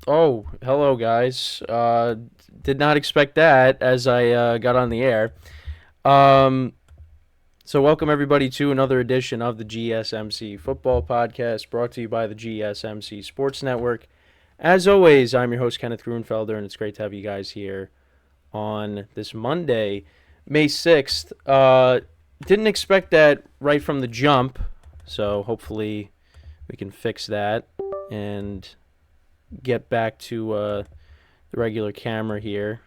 Oh, hello, guys. Did not expect that as I got on the air. Um, so, welcome everybody to another edition of the GSMC Football Podcast brought to you by the GSMC Sports Network. As always, I'm your host, Kenneth Grunfelder, and it's great to have you guys here on this Monday, May 6th. Didn't expect that right from the jump, so hopefully we can fix that and get back to the regular camera here.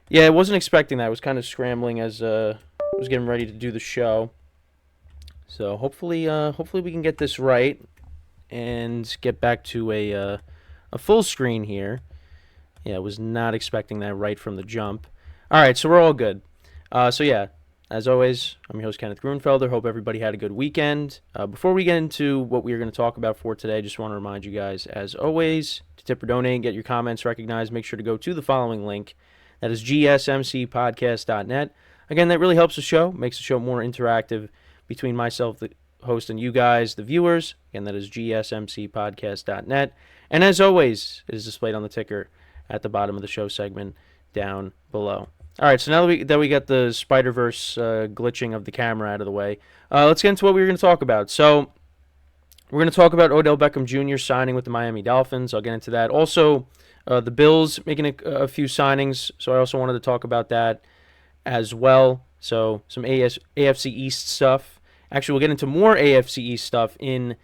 Yeah, I wasn't expecting that. I was kind of scrambling as I was getting ready to do the show. So hopefully we can get this right and get back to a full screen here. Yeah, I was not expecting that right from the jump. All right, so we're all good. So yeah, as always, I'm your host Kenneth Grunfelder. Hope everybody had a good weekend. Before we get into what we are going to talk about for today, just want to remind you guys, as always, to tip or donate and get your comments recognized, make sure to go to the following link. That is GSMCPodcast.net. Again, that really helps the show, makes the show more interactive between myself, the host, and you guys, the viewers. Again, that is GSMCPodcast.net. And as always, it is displayed on the ticker at the bottom of the show segment down below. All right, so now that we got the Spider-Verse glitching of the camera out of the way, let's get into what we were going to talk about. So we're going to talk about Odell Beckham Jr. signing with the Miami Dolphins. I'll get into that. Also, the Bills making a few signings, so I also wanted to talk about that as well. So some AFC East stuff. Actually, we'll get into more AFC East stuff in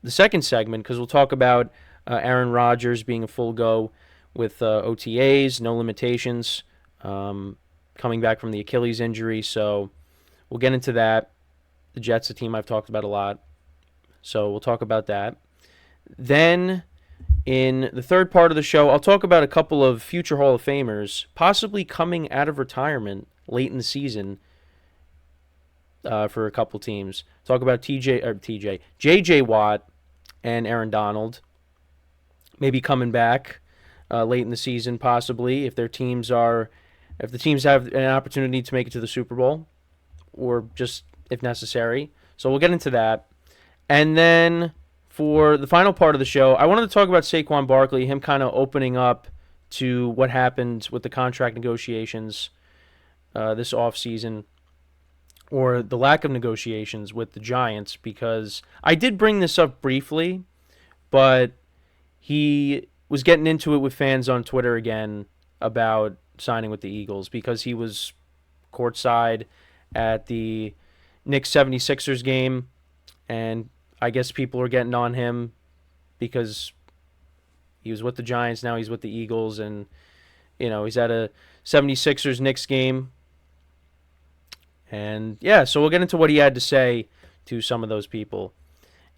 the second segment because we'll talk about Aaron Rodgers being a full go with OTAs, no limitations, coming back from the Achilles injury. So we'll get into that. The Jets, a team I've talked about a lot. So we'll talk about that. Then in the third part of the show, I'll talk about a couple of future Hall of Famers possibly coming out of retirement late in the season for a couple teams. Talk about JJ Watt and Aaron Donald maybe coming back late in the season, possibly if if the teams have an opportunity to make it to the Super Bowl, or just if necessary. So we'll get into that, and then for the final part of the show, I wanted to talk about Saquon Barkley, him kind of opening up to what happened with the contract negotiations this offseason, or the lack of negotiations with the Giants, because I did bring this up briefly, but he was getting into it with fans on Twitter again about signing with the Eagles because he was courtside at the Knicks 76ers game, and I guess people are getting on him because he was with the Giants, now he's with the Eagles, and he's at a 76ers Knicks game. And yeah, so we'll get into what he had to say to some of those people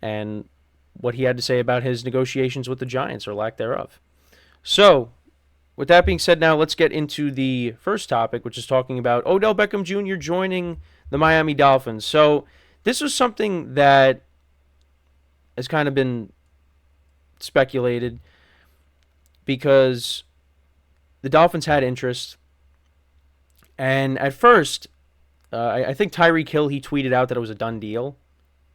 and what he had to say about his negotiations with the Giants, or lack thereof. So, with that being said, now let's get into the first topic, which is talking about Odell Beckham Jr. joining the Miami Dolphins. So, this was something that has kind of been speculated because the Dolphins had interest. And at first, I think Tyreek Hill, he tweeted out that it was a done deal.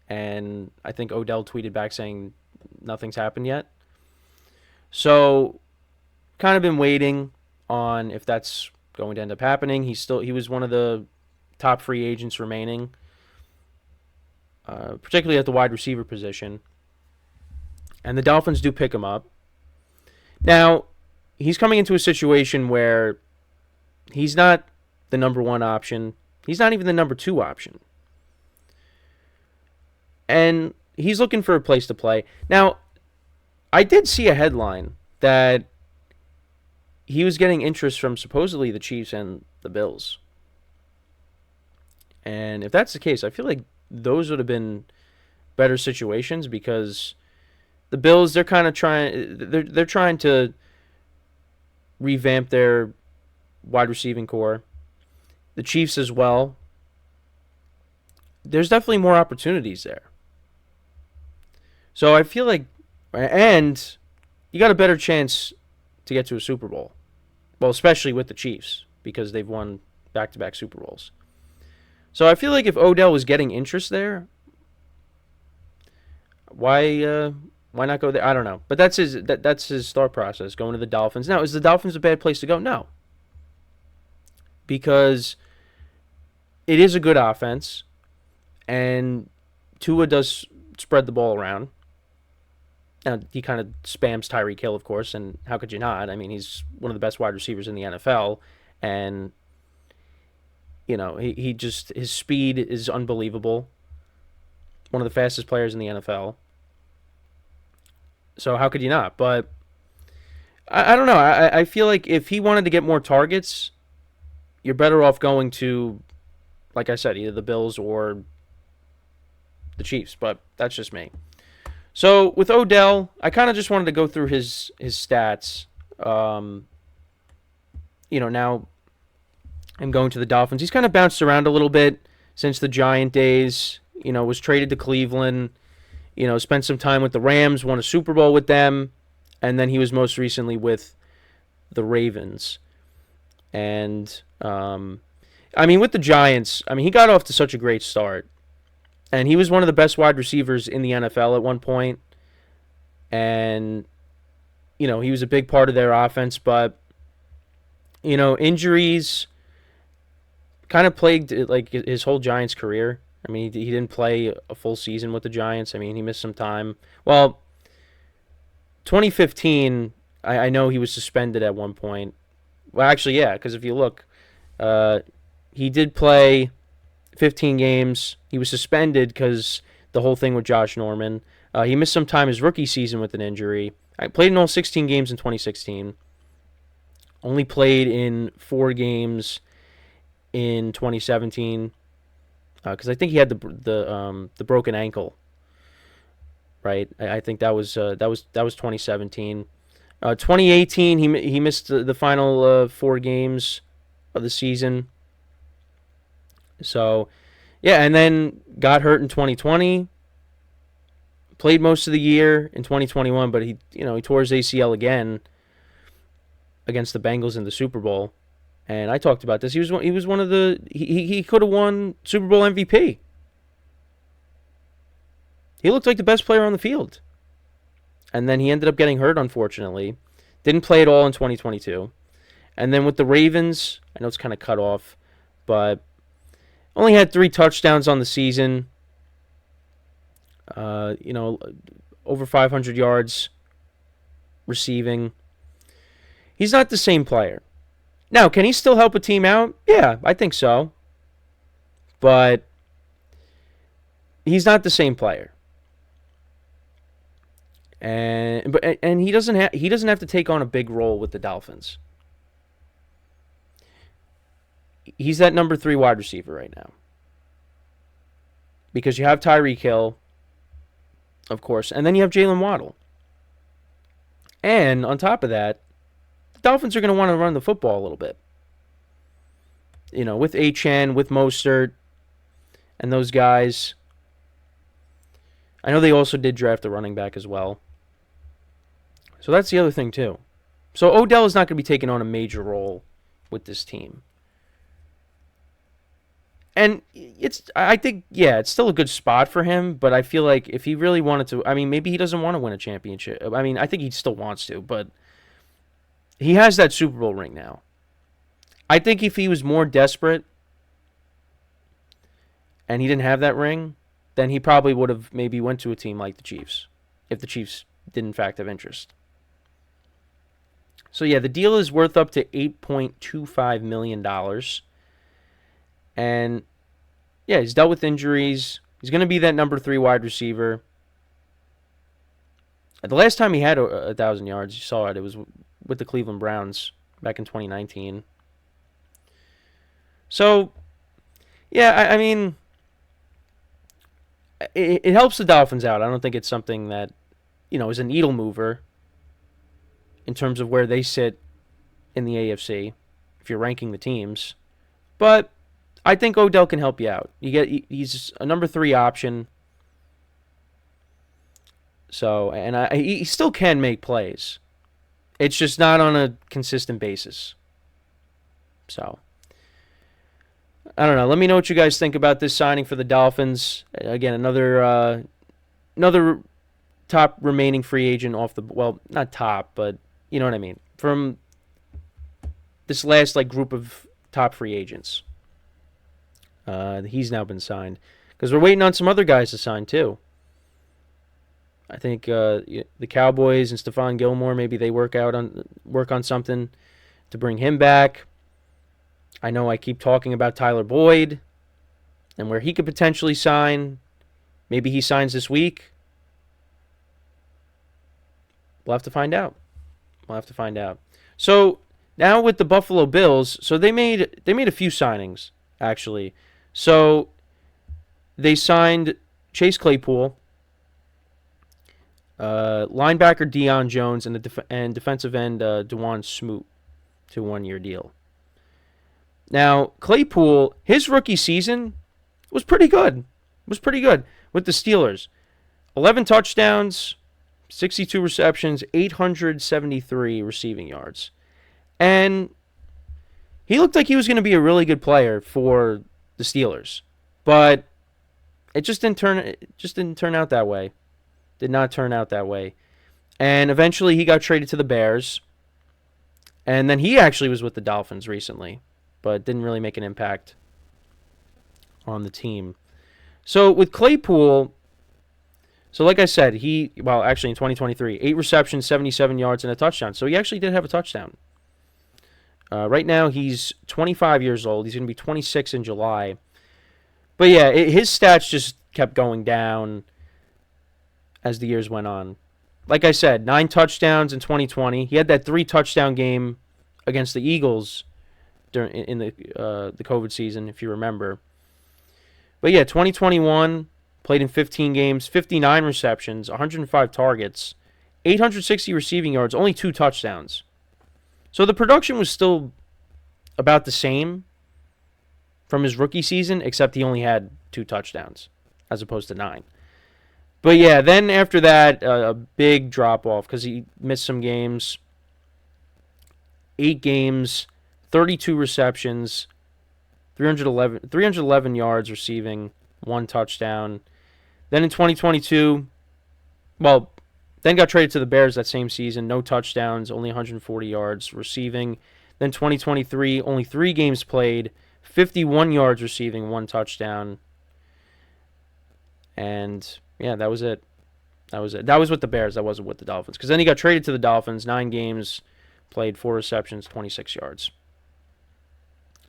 And I think Odell tweeted back saying nothing's happened yet. So, kind of been waiting on if that's going to end up happening. He was one of the top free agents remaining, particularly at the wide receiver position. And the Dolphins do pick him up. Now, he's coming into a situation where he's not the number one option. He's not even the number two option. And he's looking for a place to play. Now, I did see a headline that he was getting interest from supposedly the Chiefs and the Bills. And if that's the case, I feel like those would have been better situations because the Bills, they're kind of they're trying to revamp their wide receiving core. The Chiefs as well. There's definitely more opportunities there. So I feel like, and you got a better chance to get to a Super Bowl. Well, especially with the Chiefs, because they've won back-to-back Super Bowls. So I feel like if Odell was getting interest there, why Why not go there? I don't know. But that's his thought process, going to the Dolphins. Now, is the Dolphins a bad place to go? No. Because it is a good offense, and Tua does spread the ball around. Now, he kind of spams Tyreek Hill, of course, and how could you not? I mean, he's one of the best wide receivers in the NFL, and, he just, his speed is unbelievable. One of the fastest players in the NFL. So how could you not? But I don't know. I feel like if he wanted to get more targets, you're better off going to, like I said, either the Bills or the Chiefs. But that's just me. So with Odell, I kind of just wanted to go through his stats. Now I'm going to the Dolphins. He's kind of bounced around a little bit since the Giant days. Was traded to Cleveland. Spent some time with the Rams, won a Super Bowl with them, and then he was most recently with the Ravens. And, with the Giants, he got off to such a great start. And he was one of the best wide receivers in the NFL at one point. And, he was a big part of their offense. But, injuries kind of plagued his whole Giants career. He didn't play a full season with the Giants. He missed some time. Well, 2015, I know he was suspended at one point. Well, actually, yeah, because if you look, he did play 15 games. He was suspended because the whole thing with Josh Norman. He missed some time his rookie season with an injury. I played in all 16 games in 2016. Only played in 4 games in 2017. Because I think he had the broken ankle, right? I think that was 2017. 2018 he missed the final 4 games of the season. So, yeah, and then got hurt in 2020. Played most of the year in 2021, but he tore his ACL again against the Bengals in the Super Bowl. And I talked about this. He was one of the he could have won Super Bowl MVP. He looked like the best player on the field. And then he ended up getting hurt, unfortunately. Didn't play at all in 2022. And then with the Ravens, I know it's kind of cut off, but only had 3 touchdowns on the season. Over 500 yards receiving. He's not the same player. Now, can he still help a team out? Yeah, I think so. But he's not the same player. And he doesn't have to take on a big role with the Dolphins. He's that number 3 wide receiver right now. Because you have Tyreek Hill, of course, and then you have Jalen Waddle. And on top of that, the Dolphins are going to want to run the football a little bit. With Achane, with Mostert, and those guys. I know they also did draft a running back as well. So that's the other thing, too. So Odell is not going to be taking on a major role with this team. And I think, it's still a good spot for him, but I feel like if he really wanted to, maybe he doesn't want to win a championship. I think he still wants to, but he has that Super Bowl ring now. I think if he was more desperate and he didn't have that ring, then he probably would have maybe went to a team like the Chiefs, if the Chiefs did in fact have interest. So yeah, the deal is worth up to $8.25 million. And yeah, he's dealt with injuries. He's going to be that number 3 wide receiver. The last time he had 1,000 yards, you saw it. It was with the Cleveland Browns back in 2019. So, yeah, it helps the Dolphins out. I don't think it's something that, is a needle mover in terms of where they sit in the AFC, if you're ranking the teams. But I think Odell can help you out. He's a number 3 option. So, and he still can make plays. It's just not on a consistent basis. So, I don't know. Let me know what you guys think about this signing for the Dolphins. Again, another top remaining free agent off the, well, not top, but you know what I mean, from this last like group of top free agents. He's now been signed because we're waiting on some other guys to sign too. I think the Cowboys and Stephon Gilmore, maybe they work on something to bring him back. I know I keep talking about Tyler Boyd and where he could potentially sign. Maybe he signs this week. We'll have to find out. So now with the Buffalo Bills, so they made a few signings actually. So they signed Chase Claypool, linebacker Deion Jones, and defensive end DeJuan Smoot to a 1-year deal. Now Claypool, his rookie season was pretty good. With the Steelers. 11 touchdowns, 62 receptions, 873 receiving yards. And he looked like he was going to be a really good player for the Steelers. But it just didn't turn out that way. Did not turn out that way. And eventually he got traded to the Bears. And then he actually was with the Dolphins recently, but didn't really make an impact on the team. So with Claypool, so like I said, actually in 2023, 8 receptions, 77 yards, and a touchdown. So he actually did have a touchdown. Right now he's 25 years old. He's going to be 26 in July. But yeah, his stats just kept going down as the years went on. Like I said, 9 touchdowns in 2020. He had that 3-touchdown game against the Eagles in the COVID season, if you remember. But yeah, 2021, played in 15 games, 59 receptions, 105 targets, 860 receiving yards, only 2 touchdowns. So the production was still about the same from his rookie season, except he only had 2 touchdowns as opposed to 9. But yeah, then after that, a big drop-off because he missed some games. 8 games, 32 receptions, 311 yards receiving, 1 touchdown. Then in 2022, then got traded to the Bears that same season. No touchdowns, only 140 yards receiving. Then 2023, only 3 games played, 51 yards receiving, 1 touchdown. And yeah, that was it. That was with the Bears. That wasn't with the Dolphins. Because then he got traded to the Dolphins, 9 games, played 4 receptions, 26 yards.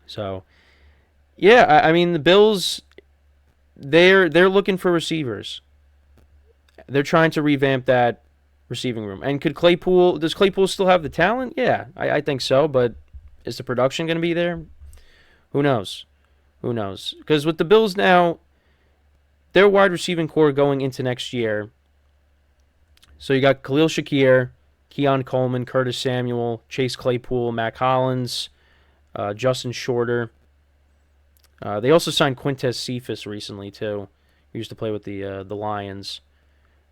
So, yeah, I mean, the Bills, they're looking for receivers. They're trying to revamp that receiving room. And does Claypool still have the talent? Yeah, I think so. But is the production going to be there? Who knows? Because with the Bills now, their wide receiving core going into next year. So you got Khalil Shakir, Keon Coleman, Curtis Samuel, Chase Claypool, Mac Hollins, Justin Shorter. They also signed Quintez Cephas recently too. He used to play with the Lions.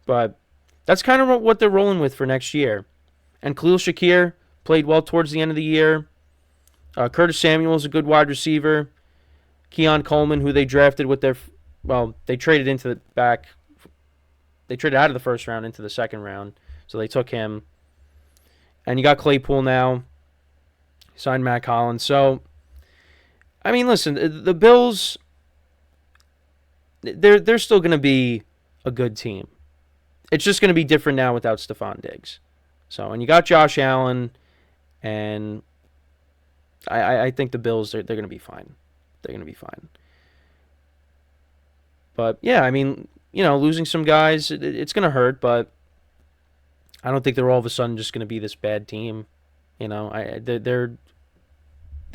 But that's kind of what they're rolling with for next year. And Khalil Shakir played well towards the end of the year. Curtis Samuel is a good wide receiver. Keon Coleman, who they drafted with they traded They traded out of the first round into the second round, so they took him. And you got Claypool now. Signed Mac Hollins. So, I mean, listen, the Bills, they're still going to be a good team. It's just going to be different now without Stephon Diggs. So, and you got Josh Allen, and I think the Bills, they're going to be fine. They're going to be fine. But, yeah, I mean, losing some guys, it's going to hurt, but I don't think they're all of a sudden just going to be this bad team. They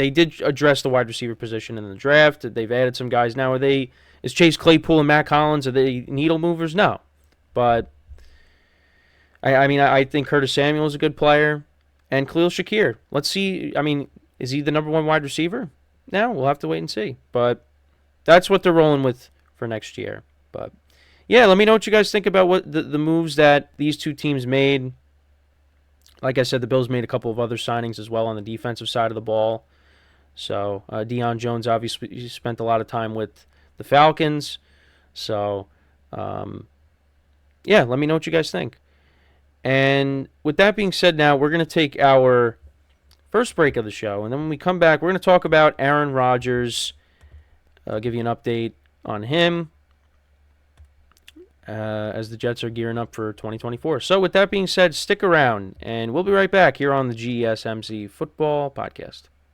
did address the wide receiver position in the draft. They've added some guys. Now, is Chase Claypool and Mac Hollins, are they needle movers? No. But, I think Curtis Samuel is a good player. And Khalil Shakir. Let's see. I mean, is he the number 1 wide receiver? Now, we'll have to wait and see. But that's what they're rolling with for next year. But, yeah, let me know what you guys think about what the moves that these two teams made. Like I said, the Bills made a couple of other signings as well on the defensive side of the ball. So, Deion Jones obviously spent a lot of time with the Falcons. So, yeah, let me know what you guys think. And with that being said, now we're going to take our first break of the show. And then when we come back, we're going to talk about Aaron Rodgers, give you an update on him as the Jets are gearing up for 2024. So with that being said, stick around, and we'll be right back here on the GSMC Football Podcast.